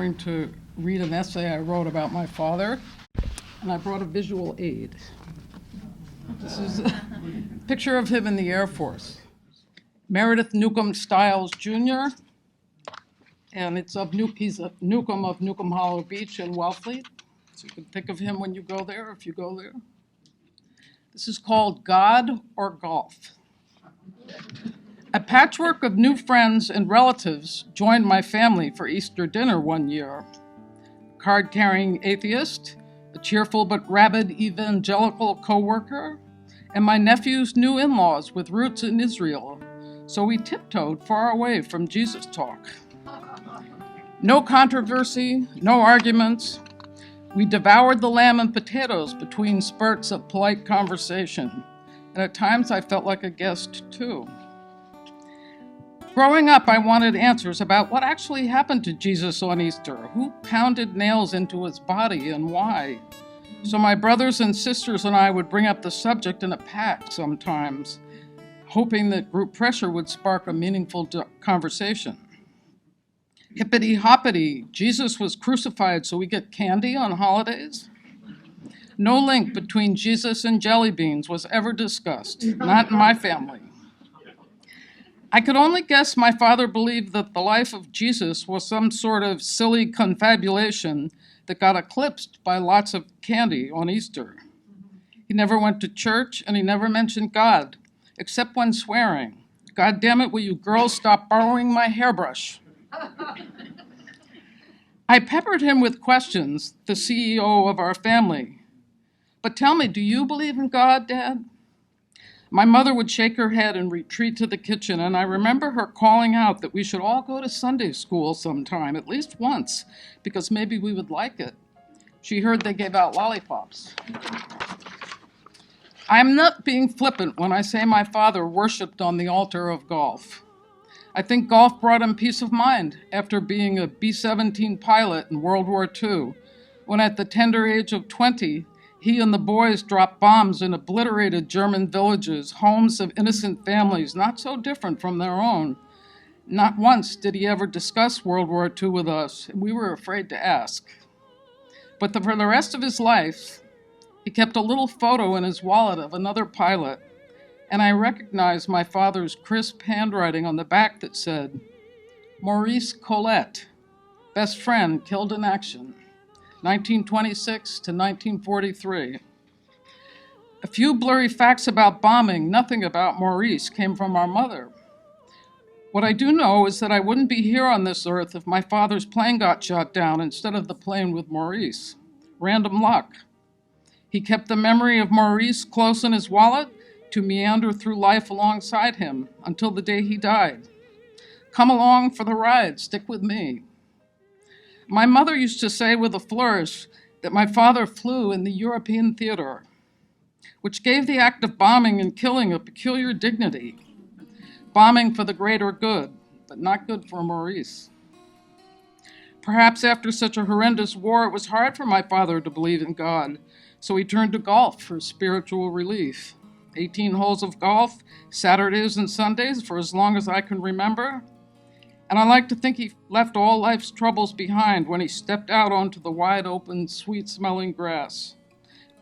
going to read an essay I wrote about my father, and I brought a visual aid. This is a picture of him in the Air Force. Meredith Newcomb Stiles Jr., and he's of Newcomb Hollow Beach in Wellfleet. So you can think of him when you go there, if you go there. This is called God or Golf. A patchwork of new friends and relatives joined my family for Easter dinner one year. Card-carrying atheist, a cheerful but rabid evangelical co-worker, and my nephew's new in-laws with roots in Israel. So we tiptoed far away from Jesus talk. No controversy, no arguments. We devoured the lamb and potatoes between spurts of polite conversation, and at times I felt like a guest too. Growing up, I wanted answers about what actually happened to Jesus on Easter, who pounded nails into his body and why. So my brothers and sisters and I would bring up the subject in a pack sometimes, hoping that group pressure would spark a meaningful conversation. Hippity-hoppity, Jesus was crucified so we get candy on holidays? No link between Jesus and jelly beans was ever discussed, not in my family. I could only guess my father believed that the life of Jesus was some sort of silly confabulation that got eclipsed by lots of candy on Easter. He never went to church, and he never mentioned God, except when swearing. God damn it, will you girls stop borrowing my hairbrush? I peppered him with questions, the CEO of our family. But tell me, do you believe in God, Dad? My mother would shake her head and retreat to the kitchen, and I remember her calling out that we should all go to Sunday school sometime, at least once, because maybe we would like it. She heard they gave out lollipops. I'm not being flippant when I say my father worshipped on the altar of golf. I think golf brought him peace of mind after being a B-17 pilot in World War II, when at the tender age of 20, he and the boys dropped bombs in obliterated German villages, homes of innocent families, not so different from their own. Not once did he ever discuss World War II with us, and we were afraid to ask. But for the rest of his life, he kept a little photo in his wallet of another pilot, and I recognized my father's crisp handwriting on the back that said, Maurice Colette, best friend killed in action. 1926 to 1943. A few blurry facts about bombing, nothing about Maurice, came from our mother. What I do know is that I wouldn't be here on this earth if my father's plane got shot down instead of the plane with Maurice. Random luck. He kept the memory of Maurice close in his wallet to meander through life alongside him until the day he died. Come along for the ride, stick with me. My mother used to say with a flourish that my father flew in the European theater, which gave the act of bombing and killing a peculiar dignity. Bombing for the greater good, but not good for Maurice. Perhaps after such a horrendous war, it was hard for my father to believe in God, so he turned to golf for spiritual relief. 18 holes of golf, Saturdays and Sundays for as long as I can remember. And I like to think he left all life's troubles behind when he stepped out onto the wide-open, sweet-smelling grass.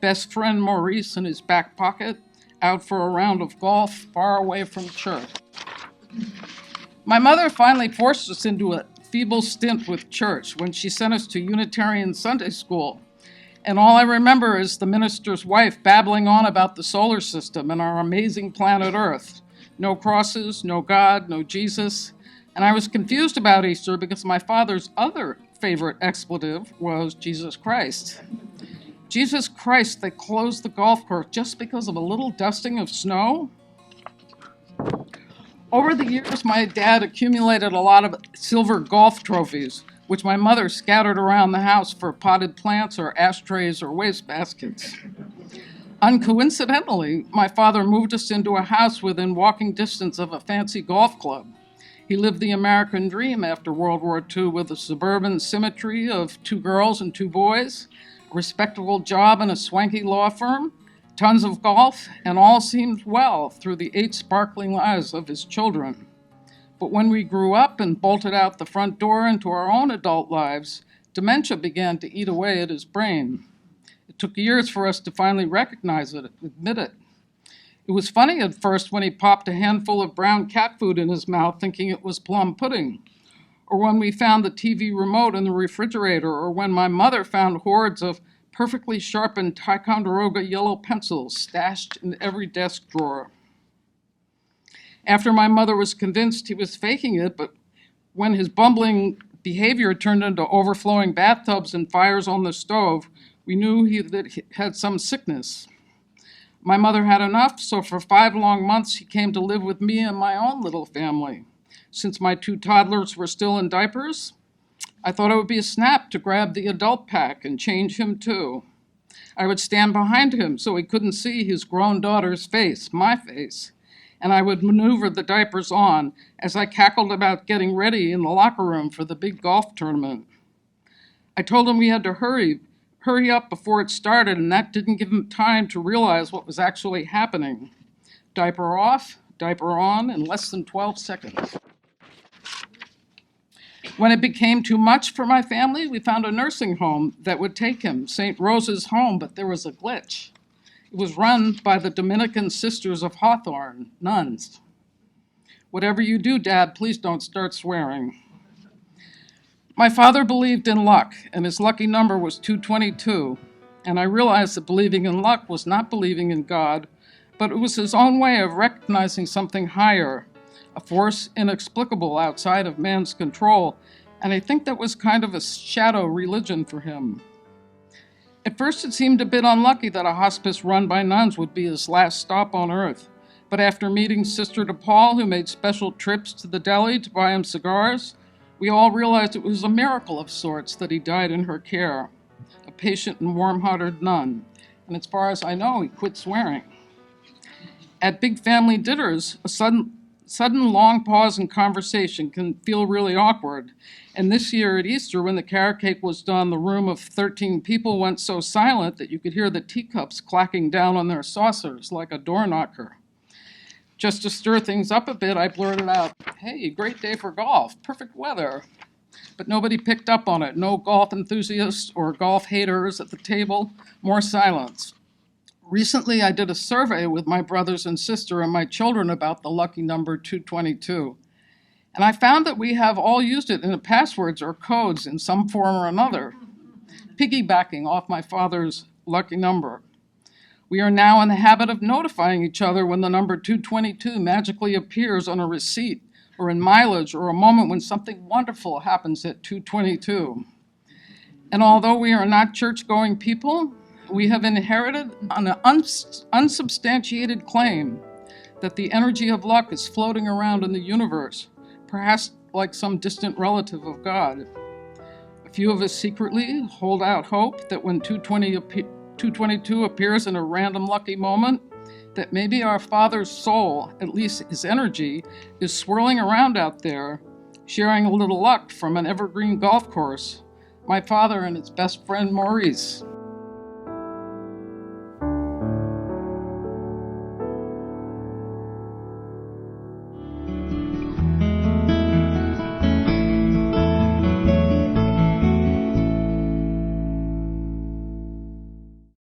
Best friend Maurice in his back pocket, out for a round of golf, far away from church. My mother finally forced us into a feeble stint with church when she sent us to Unitarian Sunday school. And all I remember is the minister's wife babbling on about the solar system and our amazing planet Earth. No crosses, no God, no Jesus. And I was confused about Easter because my father's other favorite expletive was Jesus Christ. Jesus Christ, they closed the golf course just because of a little dusting of snow? Over the years, my dad accumulated a lot of silver golf trophies, which my mother scattered around the house for potted plants or ashtrays or wastebaskets. Uncoincidentally, my father moved us into a house within walking distance of a fancy golf club. He lived the American dream after World War II with a suburban symmetry of 2 girls and 2 boys, a respectable job in a swanky law firm, tons of golf, and all seemed well through the 8 sparkling lives of his children. But when we grew up and bolted out the front door into our own adult lives, Dementia began to eat away at his brain. It took years for us to finally recognize it, admit it. It was funny at first when he popped a handful of brown cat food in his mouth thinking it was plum pudding, or when we found the TV remote in the refrigerator, or when my mother found hordes of perfectly sharpened Ticonderoga yellow pencils stashed in every desk drawer. After my mother was convinced he was faking it, but when his bumbling behavior turned into overflowing bathtubs and fires on the stove, we knew that he had some sickness. My mother had enough, so for 5 long months he came to live with me and my own little family. Since my 2 toddlers were still in diapers, I thought it would be a snap to grab the adult pack and change him too. I would stand behind him so he couldn't see his grown daughter's face, my face, and I would maneuver the diapers on as I cackled about getting ready in the locker room for the big golf tournament. I told him we had to hurry up before it started, and that didn't give him time to realize what was actually happening. Diaper off, diaper on in less than 12 seconds. When it became too much for my family, we found a nursing home that would take him, St. Rose's Home, but there was a glitch. It was run by the Dominican Sisters of Hawthorne, nuns. Whatever you do, Dad, please don't start swearing. My father believed in luck, and his lucky number was 222, and I realized that believing in luck was not believing in God, but it was his own way of recognizing something higher, a force inexplicable outside of man's control, and I think that was kind of a shadow religion for him. At first it seemed a bit unlucky that a hospice run by nuns would be his last stop on earth, but after meeting Sister DePaul, who made special trips to the deli to buy him cigars, we all realized it was a miracle of sorts that he died in her care, a patient and warm-hearted nun, and as far as I know, he quit swearing. At big family dinners, a sudden long pause in conversation can feel really awkward, and this year at Easter, when the carrot cake was done, the room of 13 people went so silent that you could hear the teacups clacking down on their saucers like a door knocker. Just to stir things up a bit, I blurted out, "Hey, great day for golf, perfect weather." But nobody picked up on it. No golf enthusiasts or golf haters at the table, more silence. Recently, I did a survey with my brothers and sister and my children about the lucky number 222. And I found that we have all used it in the passwords or codes in some form or another, piggybacking off my father's lucky number. We are now in the habit of notifying each other when the number 222 magically appears on a receipt or in mileage or a moment when something wonderful happens at 222. And although we are not church-going people, we have inherited an unsubstantiated claim that the energy of luck is floating around in the universe, perhaps like some distant relative of God. A few of us secretly hold out hope that when 222 appears in a random lucky moment, that maybe our Father's soul, at least his energy, is swirling around out there, sharing a little luck from an evergreen golf course, my father and his best friend Maurice.